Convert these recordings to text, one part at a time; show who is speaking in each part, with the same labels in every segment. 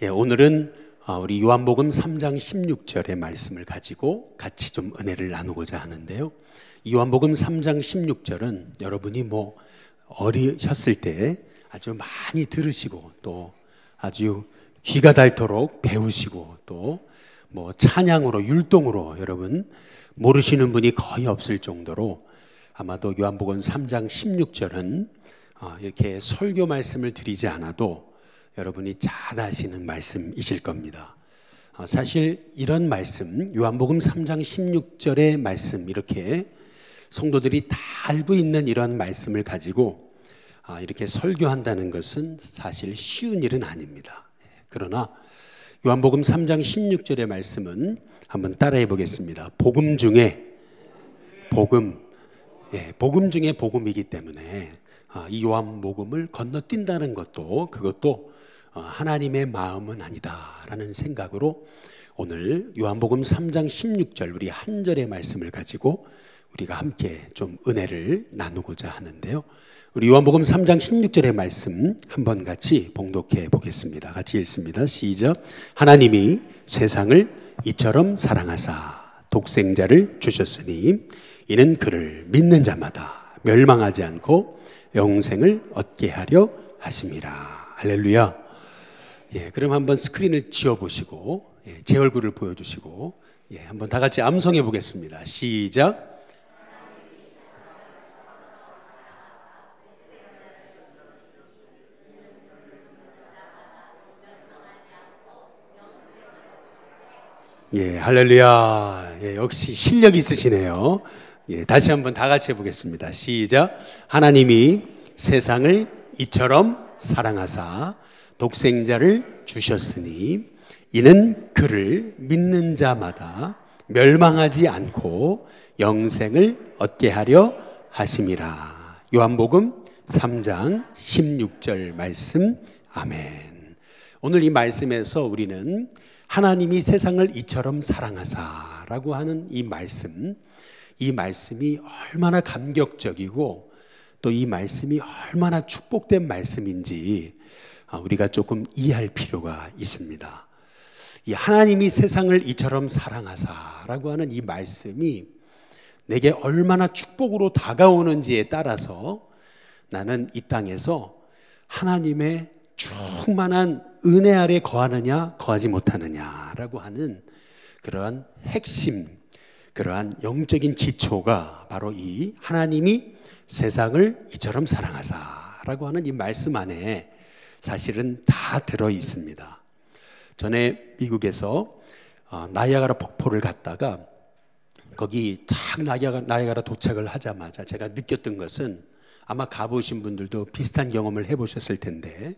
Speaker 1: 오늘은 우리 요한복음 3장 16절의 말씀을 가지고 같이 좀 은혜를 나누고자 하는데요. 이 요한복음 3장 16절은 여러분이 어리셨을 때 아주 많이 들으시고 또 아주 귀가 닳도록 배우시고 또 찬양으로 율동으로 여러분 모르시는 분이 거의 없을 정도로 아마도 요한복음 3장 16절은 이렇게 설교 말씀을 드리지 않아도 여러분이 잘 아시는 말씀이실 겁니다. 사실 이런 말씀, 요한복음 3장 16절의 말씀, 이렇게 성도들이 다 알고 있는 이런 말씀을 가지고 이렇게 설교한다는 것은 사실 쉬운 일은 아닙니다. 그러나 요한복음 3장 16절의 말씀은 한번 따라해 보겠습니다. 복음 중에 복음, 복음 중에 복음이기 때문에 이 요한복음을 건너뛴다는 것도 그것도 하나님의 마음은 아니다라는 생각으로 오늘 요한복음 3장 16절 우리 한 절의 말씀을 가지고 우리가 함께 좀 은혜를 나누고자 하는데요. 우리 요한복음 3장 16절의 말씀 한번 같이 봉독해 보겠습니다. 같이 읽습니다. 시작. 하나님이 세상을 이처럼 사랑하사 독생자를 주셨으니 이는 그를 믿는 자마다 멸망하지 않고 영생을 얻게 하려 하심이라. 할렐루야. 그럼 한번 스크린을 지워보시고 제 얼굴을 보여주시고 한번 다 같이 암송해 보겠습니다. 시작. 할렐루야. 역시 실력이 있으시네요. 다시 한번 다 같이 해보겠습니다. 시작. 하나님이 세상을 이처럼 사랑하사 독생자를 주셨으니 이는 그를 믿는 자마다 멸망하지 않고 영생을 얻게 하려 하심이라. 요한복음 3장 16절 말씀. 아멘. 오늘 이 말씀에서 우리는 하나님이 세상을 이처럼 사랑하사라고 하는 이 말씀이 얼마나 감격적이고 또 이 말씀이 얼마나 축복된 말씀인지 우리가 조금 이해할 필요가 있습니다. 이 하나님이 세상을 이처럼 사랑하사라고 하는 이 말씀이 내게 얼마나 축복으로 다가오는지에 따라서 나는 이 땅에서 하나님의 충만한 은혜 아래 거하느냐 거하지 못하느냐라고 하는 그러한 핵심, 그러한 영적인 기초가 바로 이 하나님이 세상을 이처럼 사랑하사라고 하는 이 말씀 안에 사실은 다 들어 있습니다. 전에 미국에서 나이아가라 폭포를 갔다가 거기 딱 나이아가라 도착을 하자마자 제가 느꼈던 것은 아마 가보신 분들도 비슷한 경험을 해보셨을 텐데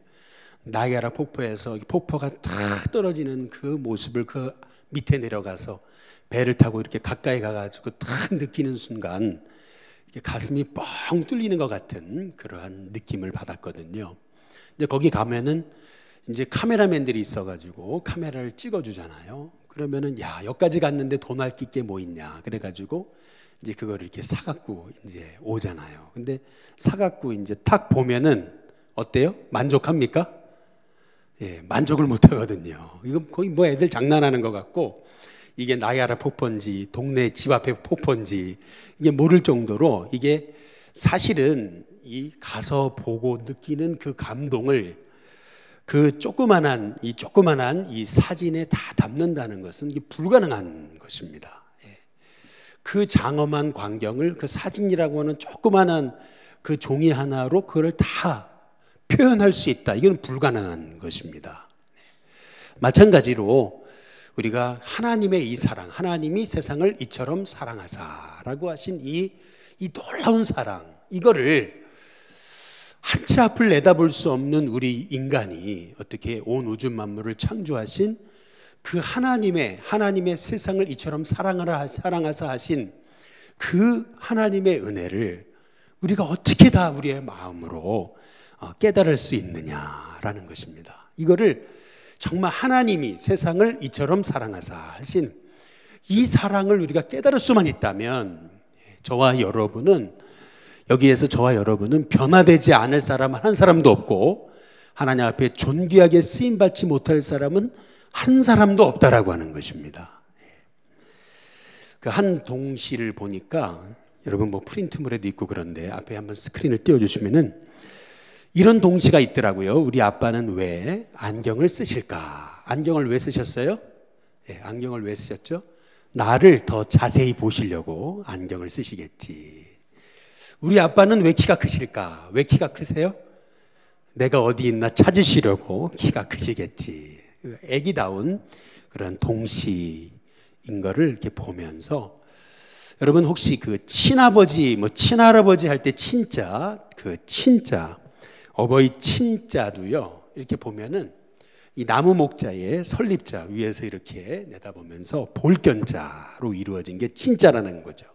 Speaker 1: 나이아가라 폭포에서 폭포가 탁 떨어지는 그 모습을 그 밑에 내려가서 배를 타고 이렇게 가까이 가가지고 탁 느끼는 순간 가슴이 뻥 뚫리는 것 같은 그러한 느낌을 받았거든요. 근데 거기 가면은 이제 카메라맨들이 있어가지고 카메라를 찍어주잖아요. 그러면은 여기까지 갔는데 돈 할 게 뭐 있냐. 그래가지고 이제 그거를 이렇게 사갖고 이제 오잖아요. 근데 사갖고 이제 탁 보면은 어때요? 만족합니까? 만족을 못 하거든요. 이거 거의 애들 장난하는 것 같고 이게 나이아가라 폭포인지 동네 집 앞에 폭포인지 이게 모를 정도로 이게 사실은 이 가서 보고 느끼는 그 감동을 그 조그만한 이 사진에 다 담는다는 것은 이게 불가능한 것입니다. 그 장엄한 광경을 그 사진이라고 하는 조그만한 그 종이 하나로 그걸 다 표현할 수 있다. 이건 불가능한 것입니다. 마찬가지로 우리가 하나님의 이 사랑, 하나님이 세상을 이처럼 사랑하사라고 하신 이 놀라운 사랑, 이거를 한 치 앞을 내다볼 수 없는 우리 인간이 어떻게 온 우주 만물을 창조하신 그 하나님의 세상을 이처럼 사랑하사 하신 그 하나님의 은혜를 우리가 어떻게 다 우리의 마음으로 깨달을 수 있느냐라는 것입니다. 이거를 정말 하나님이 세상을 이처럼 사랑하사 하신 이 사랑을 우리가 깨달을 수만 있다면 여기에서 저와 여러분은 변화되지 않을 사람 한 사람도 없고 하나님 앞에 존귀하게 쓰임받지 못할 사람은 한 사람도 없다라고 하는 것입니다. 그 한 동시를 보니까 여러분 뭐 프린트물에도 있고 그런데 앞에 한번 스크린을 띄워주시면은 이런 동시가 있더라고요. 우리 아빠는 왜 안경을 쓰실까? 안경을 왜 쓰셨어요? 네, 안경을 왜 쓰셨죠? 나를 더 자세히 보시려고 안경을 쓰시겠지. 우리 아빠는 왜 키가 크실까? 왜 키가 크세요? 내가 어디 있나 찾으시려고 키가 크시겠지. 애기다운 그런 동시인 거를 이렇게 보면서 여러분 혹시 그 친아버지, 뭐 친할아버지 할 때 친자, 그 친자, 어버이 친자도요, 이렇게 보면은 이 나무 목자의 설립자 위에서 이렇게 내다보면서 볼견자로 이루어진 게 친자라는 거죠.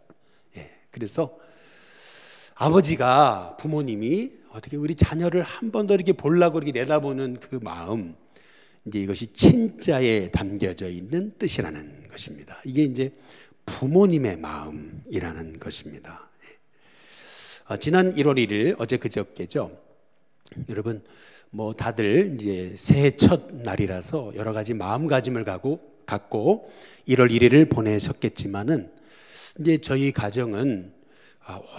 Speaker 1: 예, 그래서 아버지가 부모님이 어떻게 우리 자녀를 한 번 더 이렇게 보려고 이렇게 내다보는 그 마음, 이제 이것이 친자에 담겨져 있는 뜻이라는 것입니다. 이게 이제 부모님의 마음이라는 것입니다. 지난 1월 1일 어제 그저께죠. 여러분 뭐 다들 이제 새해 첫 날이라서 여러 가지 마음가짐을 갖고 1월 1일을 보내셨겠지만은 이제 저희 가정은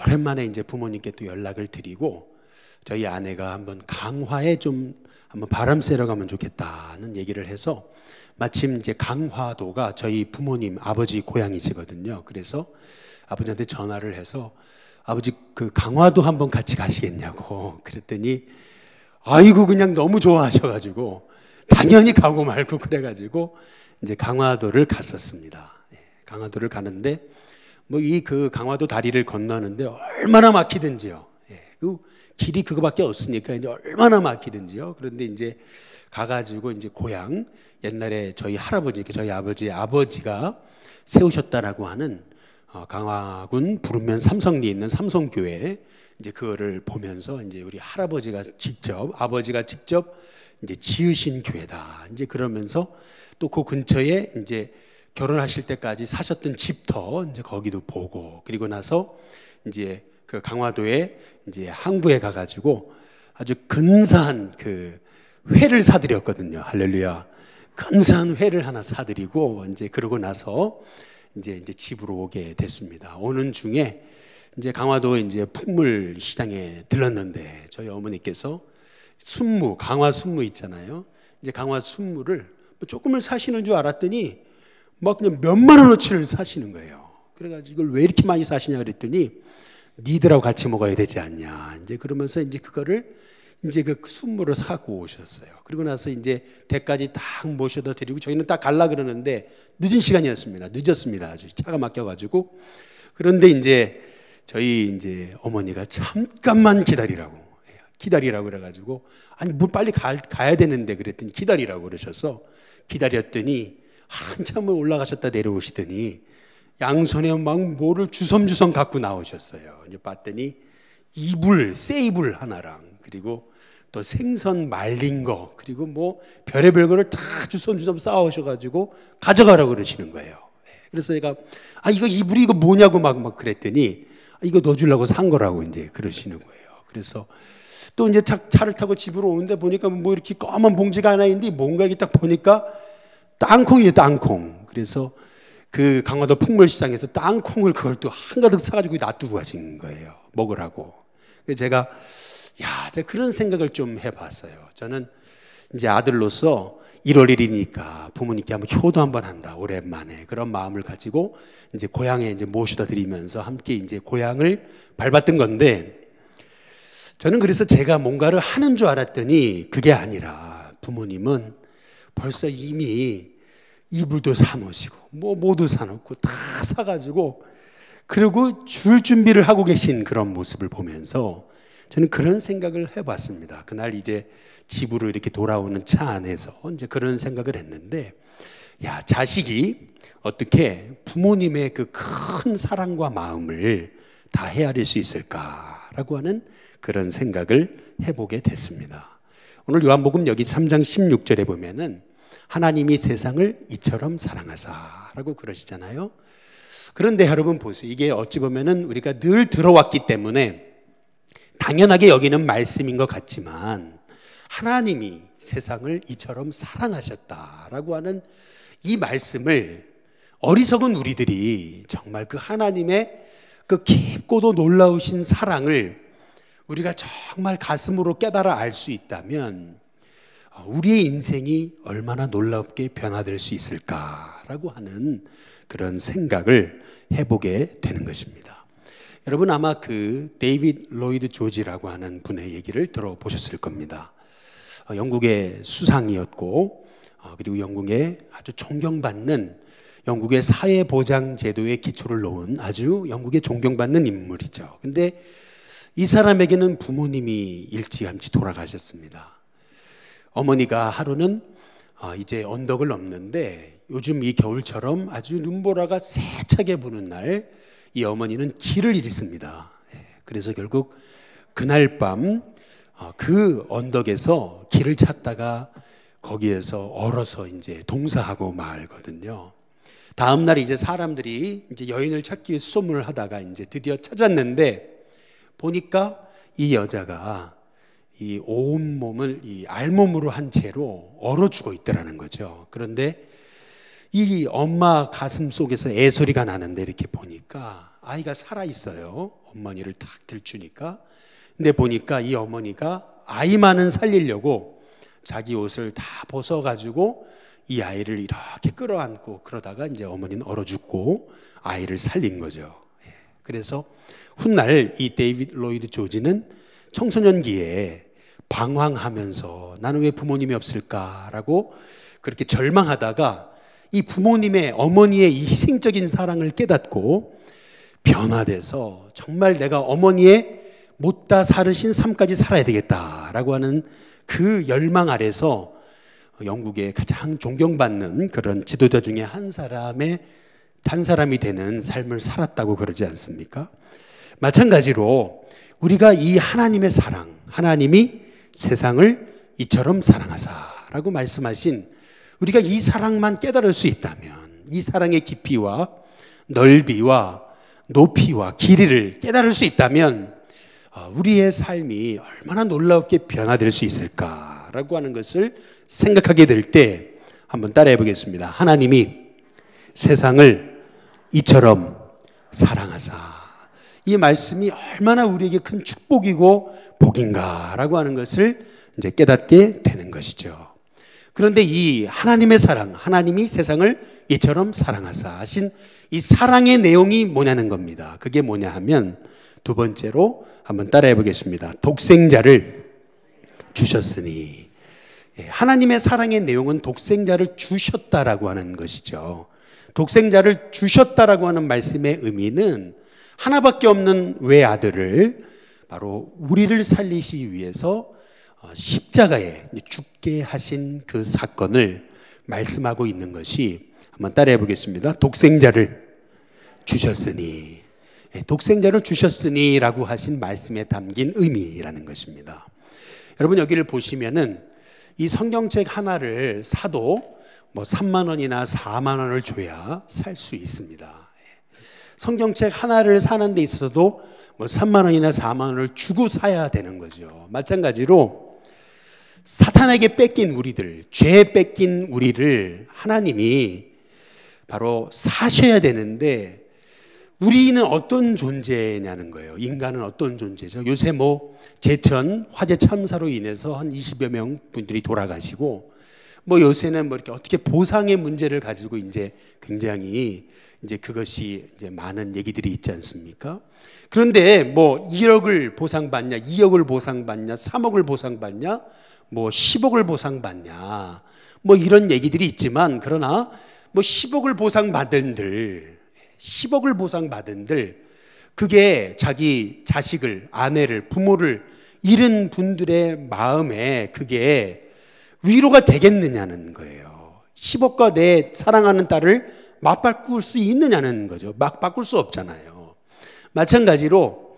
Speaker 1: 오랜만에 이제 부모님께 또 연락을 드리고 저희 아내가 한번 강화에 좀 한번 바람 쐬러 가면 좋겠다는 얘기를 해서 마침 이제 강화도가 저희 부모님 아버지 고향이시거든요. 그래서 아버지한테 전화를 해서 아버지 그 강화도 한번 같이 가시겠냐고 그랬더니 아이고 그냥 너무 좋아하셔가지고 당연히 가고 말고 그래가지고 이제 강화도를 갔었습니다. 강화도를 가는데 뭐 이 그 강화도 다리를 건너는데 얼마나 막히든지요. 그 길이 그거밖에 없으니까 이제 얼마나 막히든지요. 그런데 이제 가가지고 이제 고향 옛날에 저희 할아버지, 저희 아버지가 세우셨다라고 하는 강화군 부르면 삼성리에 있는 삼성교회 이제 그거를 보면서 이제 우리 아버지가 직접 이제 지으신 교회다. 이제 그러면서 또 그 근처에 이제 결혼하실 때까지 사셨던 집터 이제 거기도 보고 그리고 나서 이제 그 강화도에 이제 항구에 가가지고 아주 근사한 그 회를 사드렸거든요. 할렐루야. 근사한 회를 하나 사드리고 이제 그러고 나서 이제 집으로 오게 됐습니다. 오는 중에 이제 강화도 이제 풍물 시장에 들렀는데 저희 어머니께서 강화 순무 있잖아요. 이제 강화 순무를 조금을 사시는 줄 알았더니 막 그냥 몇만 원어치를 사시는 거예요. 그래가지고 이걸 왜 이렇게 많이 사시냐 그랬더니 니들하고 같이 먹어야 되지 않냐. 이제 그러면서 이제 그거를 이제 그 순무를 사고 오셨어요. 그리고 나서 이제 댁까지 딱 모셔다 드리고 저희는 딱 갈라 그러는데 늦은 시간이었습니다. 늦었습니다. 아주 차가 막혀가지고. 그런데 이제 저희 이제 어머니가 잠깐만 기다리라고 그래가지고 아니 뭐 빨리 가야 되는데 그랬더니 기다리라고 그러셔서 기다렸더니 한참을 올라가셨다 내려오시더니 양손에 막 뭐를 주섬주섬 갖고 나오셨어요. 이제 봤더니 새 이불 하나랑 그리고 또 생선 말린 거 그리고 뭐 별의별 거를 다 주섬주섬 쌓아오셔가지고 가져가라고 그러시는 거예요. 그래서 제가 이거 이불이 이거 뭐냐고 막 그랬더니 이거 넣어주려고 산 거라고 이제 그러시는 거예요. 그래서 또 이제 차를 타고 집으로 오는데 보니까 뭐 이렇게 검은 봉지가 하나 있는데 뭔가 이게 딱 보니까 땅콩이에요, 땅콩. 그래서 그 강화도 풍물시장에서 땅콩을 그걸 또 한가득 사가지고 놔두고 가신 거예요. 먹으라고. 그래서 제가 그런 생각을 좀 해봤어요. 저는 이제 아들로서 1월 1일이니까 부모님께 한번 효도 한번 한다. 오랜만에. 그런 마음을 가지고 이제 고향에 이제 모셔다 드리면서 함께 이제 고향을 밟았던 건데 저는 그래서 제가 뭔가를 하는 줄 알았더니 그게 아니라 부모님은 벌써 이미 이불도 사놓으시고 뭐도 사놓고 다 사가지고 그리고 줄 준비를 하고 계신 그런 모습을 보면서 저는 그런 생각을 해봤습니다. 그날 이제 집으로 이렇게 돌아오는 차 안에서 이제 그런 생각을 했는데 자식이 어떻게 부모님의 그 큰 사랑과 마음을 다 헤아릴 수 있을까라고 하는 그런 생각을 해보게 됐습니다. 오늘 요한복음 여기 3장 16절에 보면은 하나님이 세상을 이처럼 사랑하사라고 그러시잖아요. 그런데 여러분 보세요. 이게 어찌 보면은 우리가 늘 들어왔기 때문에 당연하게 여기는 말씀인 것 같지만 하나님이 세상을 이처럼 사랑하셨다라고 하는 이 말씀을 어리석은 우리들이 정말 그 하나님의 그 깊고도 놀라우신 사랑을 우리가 정말 가슴으로 깨달아 알 수 있다면 우리의 인생이 얼마나 놀랍게 변화될 수 있을까라고 하는 그런 생각을 해보게 되는 것입니다. 여러분 아마 그 데이빗 로이드 조지라고 하는 분의 얘기를 들어보셨을 겁니다. 영국의 수상이었고 그리고 영국의 아주 존경받는 영국의 사회보장 제도의 기초를 놓은 아주 영국의 존경받는 인물이죠. 근데 이 사람에게는 부모님이 일찌감치 돌아가셨습니다. 어머니가 하루는 이제 언덕을 넘는데 요즘 이 겨울처럼 아주 눈보라가 세차게 부는 날 이 어머니는 길을 잃습니다. 그래서 결국 그날 밤 그 언덕에서 길을 찾다가 거기에서 얼어서 이제 동사하고 말거든요. 다음 날 이제 사람들이 이제 여인을 찾기 위해 수소문을 하다가 이제 드디어 찾았는데 보니까 이 여자가 이 온몸을 이 알몸으로 한 채로 얼어 죽어 있더라는 거죠. 그런데 이 엄마 가슴 속에서 애소리가 나는데 이렇게 보니까 아이가 살아 있어요. 어머니를 탁 들추니까. 근데 보니까 이 어머니가 아이만은 살리려고 자기 옷을 다 벗어가지고 이 아이를 이렇게 끌어안고 그러다가 이제 어머니는 얼어 죽고 아이를 살린 거죠. 그래서 훗날 이 데이빗 로이드 조지는 청소년기에 방황하면서 나는 왜 부모님이 없을까라고 그렇게 절망하다가 이 부모님의 어머니의 이 희생적인 사랑을 깨닫고 변화돼서 정말 내가 어머니의 못다 살으신 삶까지 살아야 되겠다라고 하는 그 열망 아래서 영국의 가장 존경받는 그런 지도자 중에 한 사람이 되는 삶을 살았다고 그러지 않습니까? 마찬가지로 우리가 이 하나님의 사랑, 하나님이 세상을 이처럼 사랑하사라고 말씀하신 우리가 이 사랑만 깨달을 수 있다면 이 사랑의 깊이와 넓이와 높이와 길이를 깨달을 수 있다면 우리의 삶이 얼마나 놀랍게 변화될 수 있을까라고 하는 것을 생각하게 될 때 한번 따라해 보겠습니다. 하나님이 세상을 이처럼 사랑하사. 이 말씀이 얼마나 우리에게 큰 축복이고 복인가라고 하는 것을 이제 깨닫게 되는 것이죠. 그런데 이 하나님의 사랑, 하나님이 세상을 이처럼 사랑하사 하신 이 사랑의 내용이 뭐냐는 겁니다. 그게 뭐냐 하면 두 번째로 한번 따라해 보겠습니다. 독생자를 주셨으니. 하나님의 사랑의 내용은 독생자를 주셨다라고 하는 것이죠. 독생자를 주셨다라고 하는 말씀의 의미는 하나밖에 없는 외아들을 바로 우리를 살리시기 위해서 십자가에 죽게 하신 그 사건을 말씀하고 있는 것이 한번 따라해 보겠습니다. 독생자를 주셨으니. 독생자를 주셨으니라고 하신 말씀에 담긴 의미라는 것입니다. 여러분 여기를 보시면은 이 성경책 하나를 사도 뭐 3만 원이나 4만 원을 줘야 살 수 있습니다. 성경책 하나를 사는 데 있어서도 뭐 3만 원이나 4만 원을 주고 사야 되는 거죠. 마찬가지로 사탄에게 뺏긴 우리들, 죄에 뺏긴 우리를 하나님이 바로 사셔야 되는데 우리는 어떤 존재냐는 거예요. 인간은 어떤 존재죠. 요새 뭐 제천 화재 참사로 인해서 한 20여 명 분들이 돌아가시고 뭐 요새는 뭐 이렇게 어떻게 보상의 문제를 가지고 이제 굉장히 이제 그것이 이제 많은 얘기들이 있지 않습니까? 그런데 뭐 1억을 보상받냐, 2억을 보상받냐, 3억을 보상받냐, 뭐 10억을 보상받냐, 뭐 이런 얘기들이 있지만 그러나 뭐 10억을 보상받은들 그게 자기 자식을, 아내를, 부모를 잃은 분들의 마음에 그게 위로가 되겠느냐는 거예요. 10억과 내 사랑하는 딸을 맞바꿀 수 있느냐는 거죠. 막 바꿀 수 없잖아요. 마찬가지로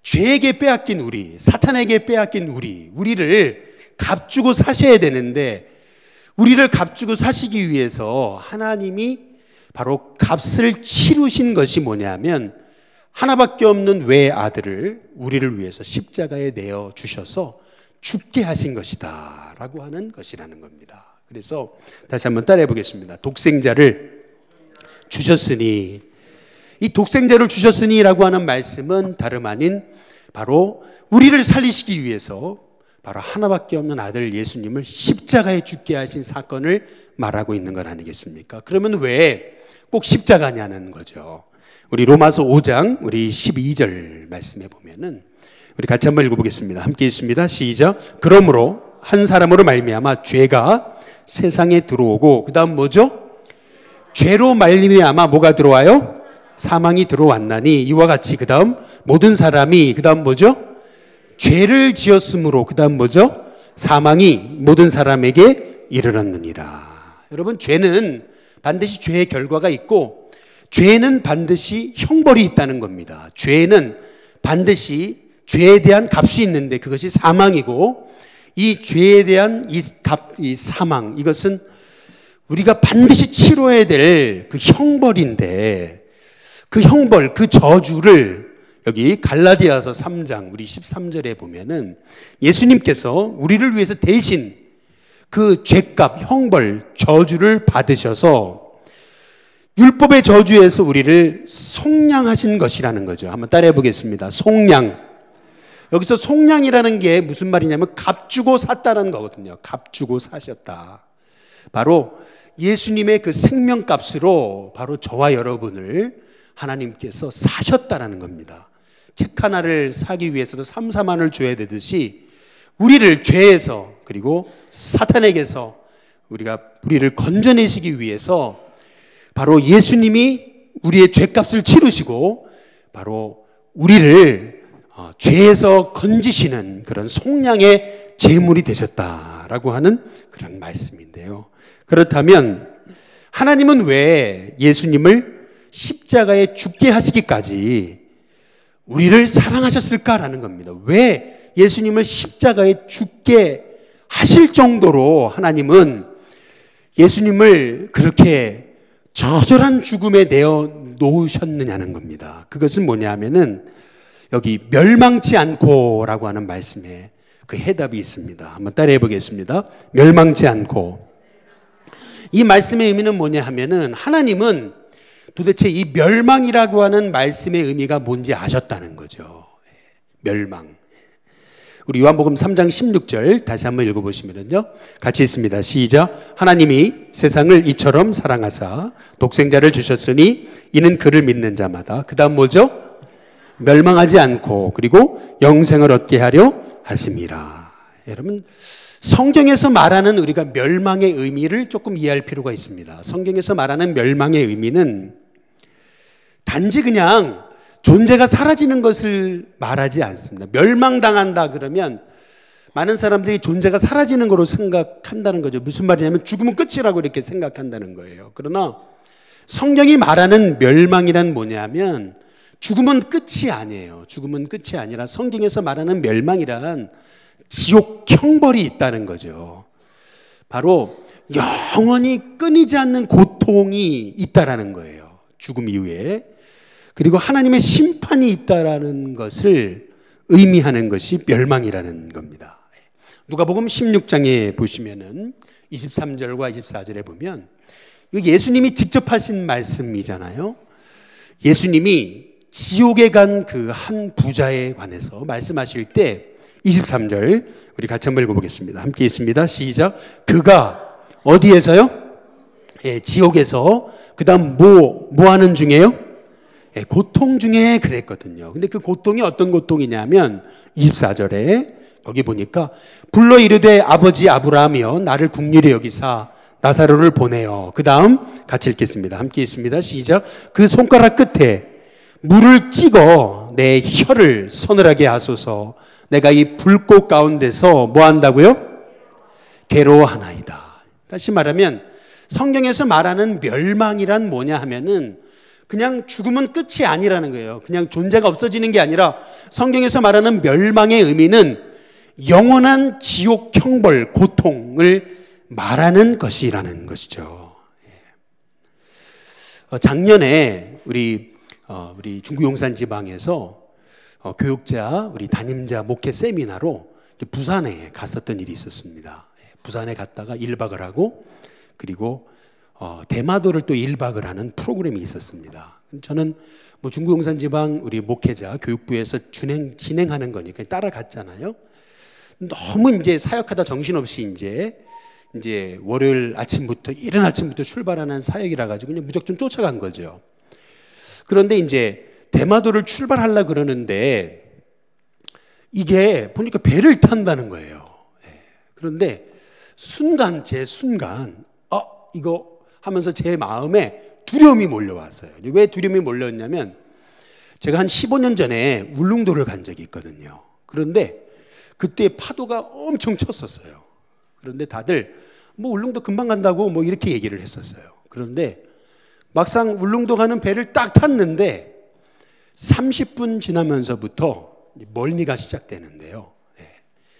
Speaker 1: 죄에게 빼앗긴 우리, 사탄에게 빼앗긴 우리를 값주고 사셔야 되는데 우리를 값주고 사시기 위해서 하나님이 바로 값을 치르신 것이 뭐냐면 하나밖에 없는 외아들을 우리를 위해서 십자가에 내어 주셔서 죽게 하신 것이다 라고 하는 것이라는 겁니다. 그래서 다시 한번 따라해 보겠습니다. 독생자를 주셨으니, 이 독생자를 주셨으니 라고 하는 말씀은 다름 아닌 바로 우리를 살리시기 위해서 바로 하나밖에 없는 아들 예수님을 십자가에 죽게 하신 사건을 말하고 있는 것 아니겠습니까? 그러면 왜 꼭 십자가냐는 거죠. 우리 로마서 5장 우리 12절 말씀에 보면은 우리 같이 한번 읽어보겠습니다. 함께 읽습니다. 시작. 그러므로 한 사람으로 말미암아 죄가 세상에 들어오고, 그 다음 뭐죠? 죄로 말미암아 뭐가 들어와요? 사망이 들어왔나니 이와 같이 그 다음 모든 사람이, 그 다음 뭐죠? 죄를 지었으므로, 그 다음 뭐죠? 사망이 모든 사람에게 이르렀느니라. 여러분, 죄는 반드시 죄의 결과가 있고, 죄는 반드시 형벌이 있다는 겁니다. 죄는 반드시 죄에 대한 값이 있는데 그것이 사망이고, 이 죄에 대한 이 사망, 이것은 우리가 반드시 치러야 될 그 형벌인데, 그 형벌, 그 저주를 여기 갈라디아서 3장 우리 13절에 보면은 예수님께서 우리를 위해서 대신 그 죄값, 형벌, 저주를 받으셔서 율법의 저주에서 우리를 속량하신 것이라는 거죠. 한번 따라해 보겠습니다. 속량. 여기서 속량이라는 게 무슨 말이냐면 값 주고 샀다는 거거든요. 값 주고 사셨다. 바로 예수님의 그 생명값으로 바로 저와 여러분을 하나님께서 사셨다라는 겁니다. 책 하나를 사기 위해서도 3, 4만을 줘야 되듯이 우리를 죄에서, 그리고 사탄에게서 우리를 건져내시기 위해서 바로 예수님이 우리의 죄값을 치르시고 바로 우리를 죄에서 건지시는 그런 속량의 제물이 되셨다라고 하는 그런 말씀인데요. 그렇다면 하나님은 왜 예수님을 십자가에 죽게 하시기까지 우리를 사랑하셨을까라는 겁니다. 왜 예수님을 십자가에 죽게 하실 정도로 하나님은 예수님을 그렇게 저절한 죽음에 내어 놓으셨느냐는 겁니다. 그것은 뭐냐면은 여기 멸망치 않고라고 하는 말씀에 그 해답이 있습니다. 한번 따라해 보겠습니다. 멸망치 않고. 이 말씀의 의미는 뭐냐 하면은 하나님은 도대체 이 멸망이라고 하는 말씀의 의미가 뭔지 아셨다는 거죠. 멸망. 우리 요한복음 3장 16절 다시 한번 읽어보시면요. 같이 있습니다. 시작. 하나님이 세상을 이처럼 사랑하사 독생자를 주셨으니 이는 그를 믿는 자마다, 그 다음 뭐죠? 멸망하지 않고 그리고 영생을 얻게 하려 하심이라. 여러분, 성경에서 말하는 우리가 멸망의 의미를 조금 이해할 필요가 있습니다. 성경에서 말하는 멸망의 의미는 단지 그냥 존재가 사라지는 것을 말하지 않습니다. 멸망당한다 그러면 많은 사람들이 존재가 사라지는 거로 생각한다는 거죠. 무슨 말이냐면 죽으면 끝이라고 이렇게 생각한다는 거예요. 그러나 성경이 말하는 멸망이란 뭐냐면 죽으면 끝이 아니에요. 죽으면 끝이 아니라 성경에서 말하는 멸망이란 지옥 형벌이 있다는 거죠. 바로 영원히 끊이지 않는 고통이 있다라는 거예요. 죽음 이후에. 그리고 하나님의 심판이 있다라는 것을 의미하는 것이 멸망이라는 겁니다. 누가복음 16장에 보시면은 23절과 24절에 보면 예수님이 직접 하신 말씀이잖아요. 예수님이 지옥에 간 그 한 부자에 관해서 말씀하실 때 23절 우리 같이 한번 읽어보겠습니다. 함께 있습니다. 시작. 그가 어디에서요? 지옥에서 그 다음 뭐 하는 중에요? 고통 중에 그랬거든요. 근데 그 고통이 어떤 고통이냐면 24절에 거기 보니까 불러 이르되 아버지 아브라함이여 나를 긍휼히 여기사 나사로를 보내어. 그 다음 같이 읽겠습니다. 함께 있습니다. 시작. 그 손가락 끝에 물을 찍어 내 혀를 서늘하게 하소서. 내가 이 불꽃 가운데서 뭐 한다고요? 괴로워하나이다. 다시 말하면 성경에서 말하는 멸망이란 뭐냐 하면은 그냥 죽으면 끝이 아니라는 거예요. 그냥 존재가 없어지는 게 아니라 성경에서 말하는 멸망의 의미는 영원한 지옥 형벌, 고통을 말하는 것이라는 것이죠. 작년에 우리 중구 용산 지방에서 교육자, 우리 담임자 목회 세미나로 부산에 갔었던 일이 있었습니다. 부산에 갔다가 1박을 하고 그리고 대마도를 또 1박을 하는 프로그램이 있었습니다. 저는 뭐 중구용산 지방 우리 목회자 교육부에서 진행하는 거니까 따라갔잖아요. 너무 이제 사역하다 정신없이 이제 월요일 아침부터 이른 아침부터 출발하는 사역이라 가지고 그냥 무조건 쫓아간 거죠. 그런데 이제 대마도를 출발하려 그러는데 이게 보니까 배를 탄다는 거예요. 그런데 제 순간 이거 하면서 제 마음에 두려움이 몰려왔어요. 왜 두려움이 몰려왔냐면 제가 한 15년 전에 울릉도를 간 적이 있거든요. 그런데 그때 파도가 엄청 쳤었어요. 그런데 다들 뭐 울릉도 금방 간다고 뭐 이렇게 얘기를 했었어요. 그런데 막상 울릉도 가는 배를 딱 탔는데 30분 지나면서부터 멀미가 시작되는데요.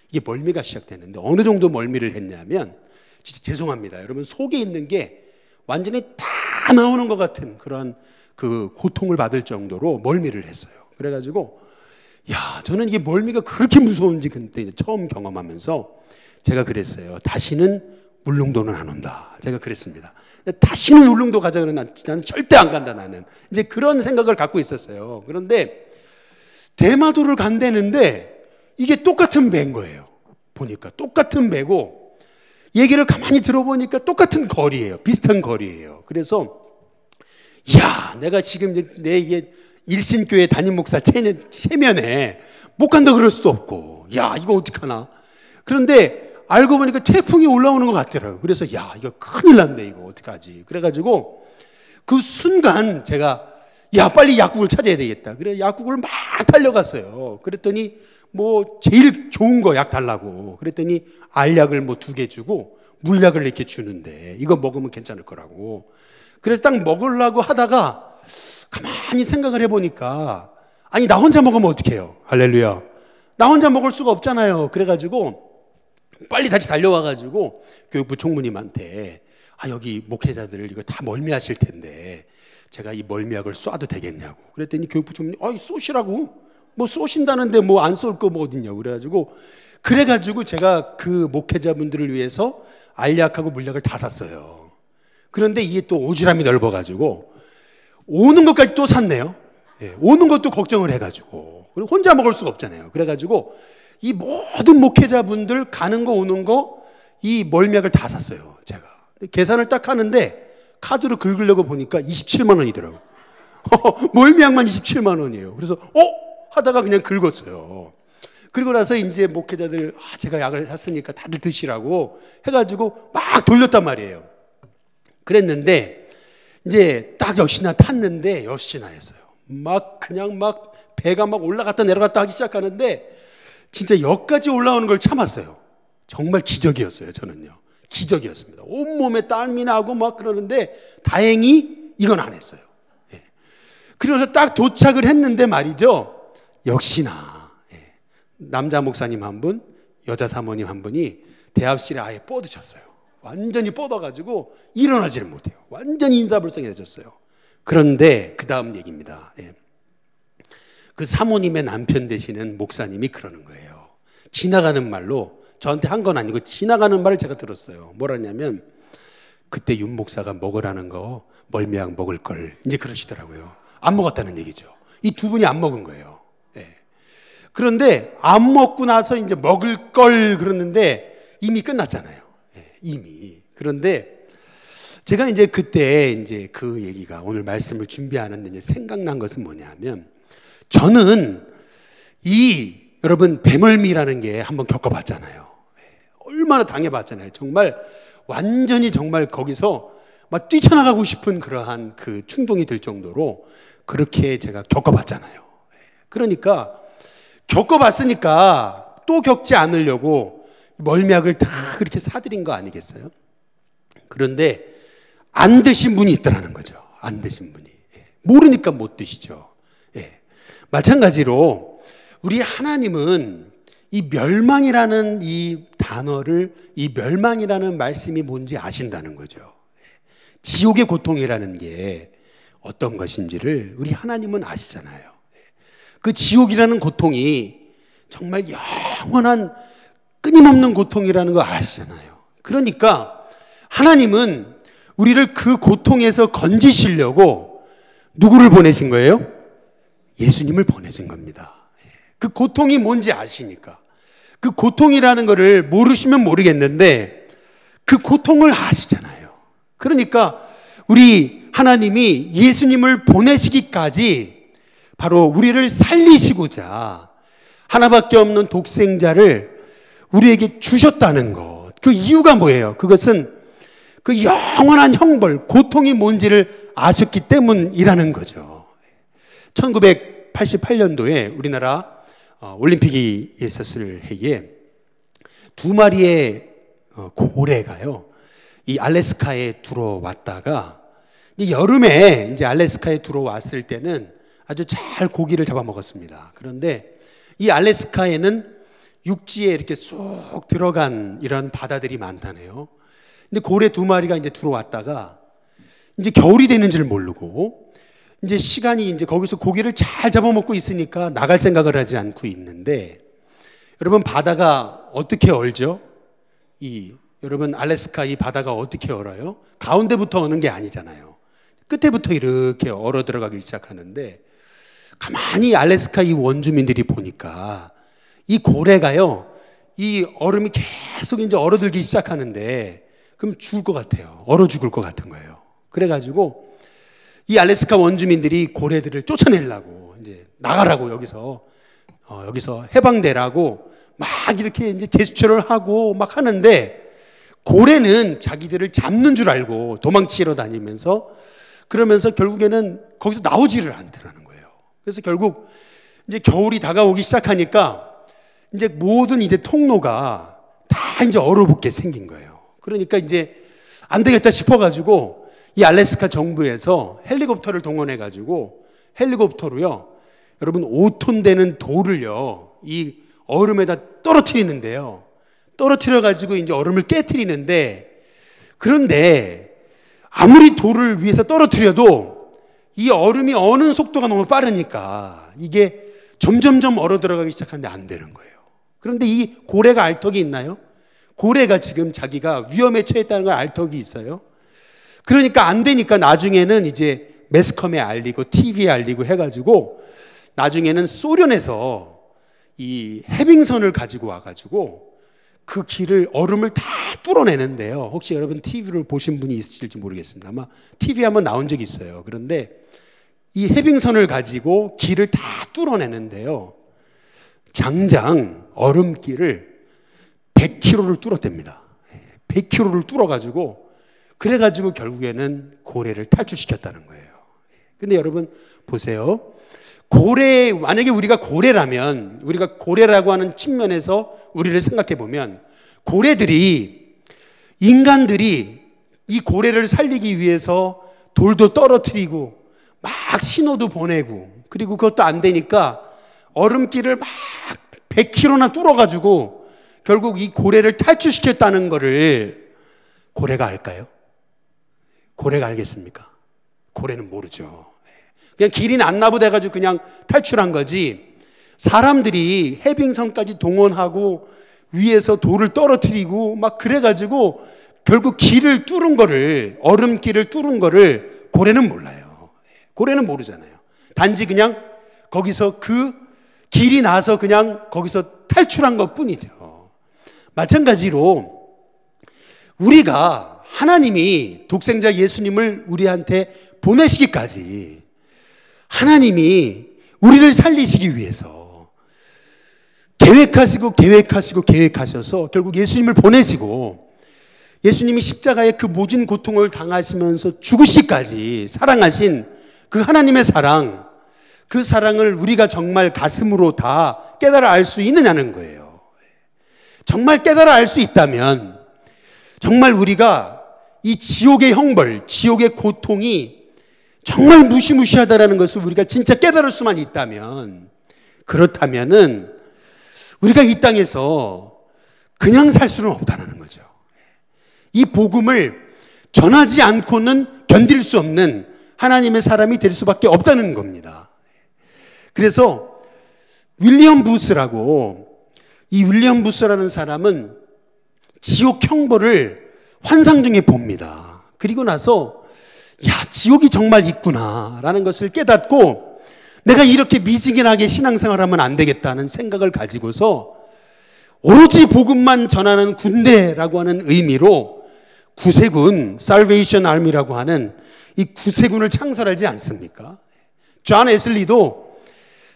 Speaker 1: 이게 멀미가 시작되는데 어느 정도 멀미를 했냐면 진짜 죄송합니다. 여러분 속에 있는 게 완전히 다 나오는 것 같은 그런 그 고통을 받을 정도로 멀미를 했어요. 그래가지고 저는 이게 멀미가 그렇게 무서운지 그때 처음 경험하면서 제가 그랬어요. 다시는 울릉도는 안 온다. 제가 그랬습니다. 다시는 울릉도 가자 그러면 나는 절대 안 간다 나는. 이제 그런 생각을 갖고 있었어요. 그런데 대마도를 간다는데 이게 똑같은 배인 거예요. 보니까 똑같은 배고 얘기를 가만히 들어보니까 똑같은 거리예요. 비슷한 거리예요. 그래서 내가 지금 내 이게 일신교회 담임 목사 체면에 못 간다 그럴 수도 없고 이거 어떡하나. 그런데 알고 보니까 태풍이 올라오는 것 같더라고요. 그래서 이거 큰일 났네 이거 어떡하지. 그래가지고 그 순간 제가 빨리 약국을 찾아야 되겠다. 그래 약국을 막 달려갔어요. 그랬더니 뭐 제일 좋은 거 약 달라고 그랬더니 알약을 뭐 2개 주고 물약을 이렇게 주는데 이거 먹으면 괜찮을 거라고. 그래서 딱 먹으려고 하다가 가만히 생각을 해보니까 나 혼자 먹으면 어떡해요. 할렐루야. 나 혼자 먹을 수가 없잖아요. 그래가지고 빨리 다시 달려와가지고 교육부 총무님한테 여기 목회자들 이거 다 멀미하실 텐데 제가 이 멀미약을 쏴도 되겠냐고. 그랬더니 교육부 총무님 쏘시라고. 뭐 쏘신다는데 뭐 안 쏠 거 뭐 어딨냐고. 그래가지고 제가 그 목회자분들을 위해서 알약하고 물약을 다 샀어요. 그런데 이게 또 오지랖이 넓어가지고 오는 것까지 또 샀네요. 오는 것도 걱정을 해가지고. 그리고 혼자 먹을 수가 없잖아요. 그래가지고 이 모든 목회자분들 가는 거 오는 거 이 멀미약을 다 샀어요. 제가 계산을 딱 하는데 카드로 긁으려고 보니까 27만 원이더라고요. 멀미약만 27만 원이에요. 그래서 하다가 그냥 긁었어요. 그리고 나서 이제 목회자들 제가 약을 샀으니까 다들 드시라고 해가지고 막 돌렸단 말이에요. 그랬는데 이제 딱 역시나 탔는데 역시나 했어요. 그냥 배가 올라갔다 내려갔다 하기 시작하는데 진짜 역까지 올라오는 걸 참았어요. 정말 기적이었어요. 저는요. 기적이었습니다. 온몸에 땀이 나고 그러는데 다행히 이건 안 했어요. 그래서 딱 도착을 했는데 말이죠. 역시나 남자 목사님 한 분, 여자 사모님 한 분이 대합실에 아예 뻗으셨어요. 완전히 뻗어가지고 일어나지를 못해요. 완전히 인사불성해졌어요. 그런데 그 다음 얘기입니다. 그 사모님의 남편 되시는 목사님이 그러는 거예요. 지나가는 말로 저한테 한 건 아니고 지나가는 말을 제가 들었어요. 뭐라냐면 그때 윤 목사가 먹으라는 거 멀미약 먹을 걸 이제 그러시더라고요. 안 먹었다는 얘기죠. 이 두 분이 안 먹은 거예요. 그런데 안 먹고 나서 이제 먹을 걸 그러는데 이미 끝났잖아요. 이미. 그런데 제가 이제 그때 이제 그 얘기가 오늘 말씀을 준비하는데 이제 생각난 것은 뭐냐면 저는 여러분 배멀미라는 게 한번 겪어봤잖아요. 얼마나 당해봤잖아요. 정말 완전히 정말 거기서 뛰쳐나가고 싶은 그러한 그 충동이 들 정도로 그렇게 제가 겪어봤잖아요. 그러니까 겪어봤으니까 또 겪지 않으려고 멀미약을 다 그렇게 사드린 거 아니겠어요? 그런데 안 드신 분이 있더라는 거죠. 안 드신 분이. 모르니까 못 드시죠. 마찬가지로 우리 하나님은 이 멸망이라는 이 단어를, 이 멸망이라는 말씀이 뭔지 아신다는 거죠. 지옥의 고통이라는 게 어떤 것인지를 우리 하나님은 아시잖아요. 그 지옥이라는 고통이 정말 영원한 끊임없는 고통이라는 거 아시잖아요. 그러니까 하나님은 우리를 그 고통에서 건지시려고 누구를 보내신 거예요? 예수님을 보내신 겁니다. 그 고통이 뭔지 아시니까. 그 고통이라는 거를 모르시면 모르겠는데 그 고통을 아시잖아요. 그러니까 우리 하나님이 예수님을 보내시기까지 바로 우리를 살리시고자 하나밖에 없는 독생자를 우리에게 주셨다는 것. 그 이유가 뭐예요? 그것은 그 영원한 형벌, 고통이 뭔지를 아셨기 때문이라는 거죠. 1988년도에 우리나라 올림픽이 있었을 해에 두 마리의 고래가요, 이 알래스카에 들어왔다가 여름에 이제 알래스카에 들어왔을 때는 아주 잘 고기를 잡아먹었습니다. 그런데 이 알래스카에는 육지에 이렇게 쏙 들어간 이런 바다들이 많다네요. 근데 고래 두 마리가 이제 들어왔다가 이제 겨울이 되는 줄 모르고 이제 시간이 이제 거기서 고기를 잘 잡아먹고 있으니까 나갈 생각을 하지 않고 있는데, 여러분 바다가 어떻게 얼죠? 여러분 알래스카 이 바다가 어떻게 얼어요? 가운데부터 어는 게 아니잖아요. 끝에부터 이렇게 얼어 들어가기 시작하는데, 가만히 알래스카 이 원주민들이 보니까 이 고래가요, 이 얼음이 계속 이제 얼어들기 시작하는데 그럼 죽을 것 같아요. 얼어 죽을 것 같은 거예요. 그래가지고 이 알래스카 원주민들이 고래들을 쫓아내려고 이제 나가라고 여기서 해방되라고 막 이렇게 이제 제스처를 하고 막 하는데, 고래는 자기들을 잡는 줄 알고 도망치러 다니면서 그러면서 결국에는 거기서 나오지를 않더라는 거예요. 그래서 결국 이제 겨울이 다가오기 시작하니까 이제 모든 이제 통로가 다 이제 얼어붙게 생긴 거예요. 그러니까 이제 안 되겠다 싶어가지고 이 알래스카 정부에서 헬리콥터를 동원해가지고 헬리콥터로요, 여러분 5톤 되는 돌을요, 이 얼음에다 떨어뜨리는데요. 떨어뜨려가지고 이제 얼음을 깨트리는데, 그런데 아무리 돌을 위에서 떨어뜨려도 이 얼음이 어는 속도가 너무 빠르니까 이게 점점점 얼어 들어가기 시작하는데 안 되는 거예요. 그런데 이 고래가 알 턱이 있나요? 고래가 지금 자기가 위험에 처했다는 걸 알 턱이 있어요? 그러니까 안 되니까 나중에는 이제 매스컴에 알리고 TV에 알리고 해가지고 나중에는 소련에서 이 해빙선을 가지고 와가지고 그 길을, 얼음을 다 뚫어내는데요. 혹시 여러분 TV를 보신 분이 있으실지 모르겠습니다. 아마 TV에 한번 나온 적이 있어요. 그런데 이 해빙선을 가지고 길을 다 뚫어내는데요, 장장 얼음길을 100km를 뚫었답니다. 100km를 뚫어가지고, 그래가지고 결국에는 고래를 탈출시켰다는 거예요. 근데 여러분 보세요. 고래, 만약에 우리가 고래라면, 우리가 고래라고 하는 측면에서 우리를 생각해 보면, 고래들이, 인간들이 이 고래를 살리기 위해서 돌도 떨어뜨리고 막 신호도 보내고, 그리고 그것도 안 되니까 얼음길을 막 100km나 뚫어가지고 결국 이 고래를 탈출시켰다는 거를 고래가 알까요? 고래가 알겠습니까? 고래는 모르죠. 그냥 길이 낫나보다 해가지고 그냥 탈출한 거지, 사람들이 해빙선까지 동원하고 위에서 돌을 떨어뜨리고 막 그래가지고 결국 길을 뚫은 거를, 얼음길을 뚫은 거를 고래는 몰라요. 고래는 모르잖아요. 단지 그냥 거기서 그 길이 나서 그냥 거기서 탈출한 것 뿐이죠. 마찬가지로 우리가, 하나님이 독생자 예수님을 우리한테 보내시기까지 하나님이 우리를 살리시기 위해서 계획하셔서 결국 예수님을 보내시고, 예수님이 십자가에 그 모진 고통을 당하시면서 죽으시기까지 사랑하신 그 하나님의 사랑, 그 사랑을 우리가 정말 가슴으로 다 깨달아 알 수 있느냐는 거예요. 정말 깨달아 알 수 있다면, 정말 우리가 이 지옥의 형벌, 지옥의 고통이 정말 무시무시하다라는 것을 우리가 진짜 깨달을 수만 있다면, 그렇다면은 우리가 이 땅에서 그냥 살 수는 없다는 거죠. 이 복음을 전하지 않고는 견딜 수 없는 하나님의 사람이 될 수밖에 없다는 겁니다. 그래서 윌리엄 부스라고 이 윌리엄 부스라는 사람은 지옥 형벌을 환상 중에 봅니다. 그리고 나서 지옥이 정말 있구나라는 것을 깨닫고 내가 이렇게 미지근하게 신앙생활하면 안 되겠다는 생각을 가지고서 오로지 복음만 전하는 군대라고 하는 의미로 구세군, Salvation Army라고 하는 이 구세군을 창설하지 않습니까? 존 웨슬리도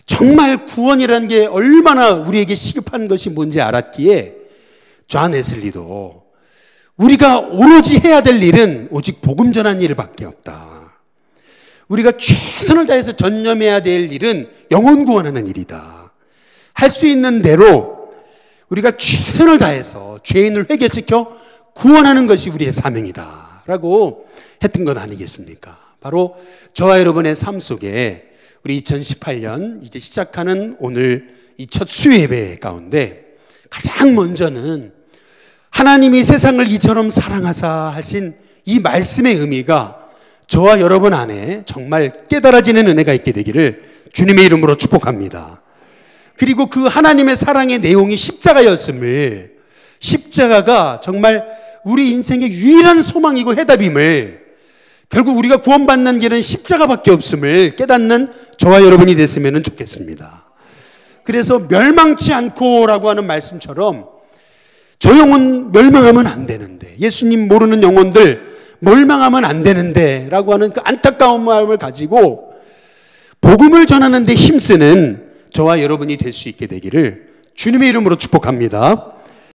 Speaker 1: 정말 구원이라는 게 얼마나 우리에게 시급한 것이 뭔지 알았기에 존 웨슬리도 우리가 오로지 해야 될 일은 오직 복음 전하는 일밖에 없다. 우리가 최선을 다해서 전념해야 될 일은 영혼 구원하는 일이다. 할 수 있는 대로 우리가 최선을 다해서 죄인을 회개시켜 구원하는 것이 우리의 사명이다 라고 했던 것 아니겠습니까? 바로 저와 여러분의 삶 속에 우리 2018년 이제 시작하는 오늘 이 첫 수요예배 가운데 가장 먼저는 하나님이 세상을 이처럼 사랑하사 하신 이 말씀의 의미가 저와 여러분 안에 정말 깨달아지는 은혜가 있게 되기를 주님의 이름으로 축복합니다. 그리고 그 하나님의 사랑의 내용이 십자가였음을, 십자가가 정말 우리 인생의 유일한 소망이고 해답임을, 결국 우리가 구원받는 길은 십자가밖에 없음을 깨닫는 저와 여러분이 됐으면 좋겠습니다. 그래서 멸망치 않고라고 하는 말씀처럼 저 영혼 멸망하면 안 되는데, 예수님 모르는 영혼들 멸망하면 안 되는데 라고 하는 그 안타까운 마음을 가지고 복음을 전하는 데 힘쓰는 저와 여러분이 될 수 있게 되기를 주님의 이름으로 축복합니다.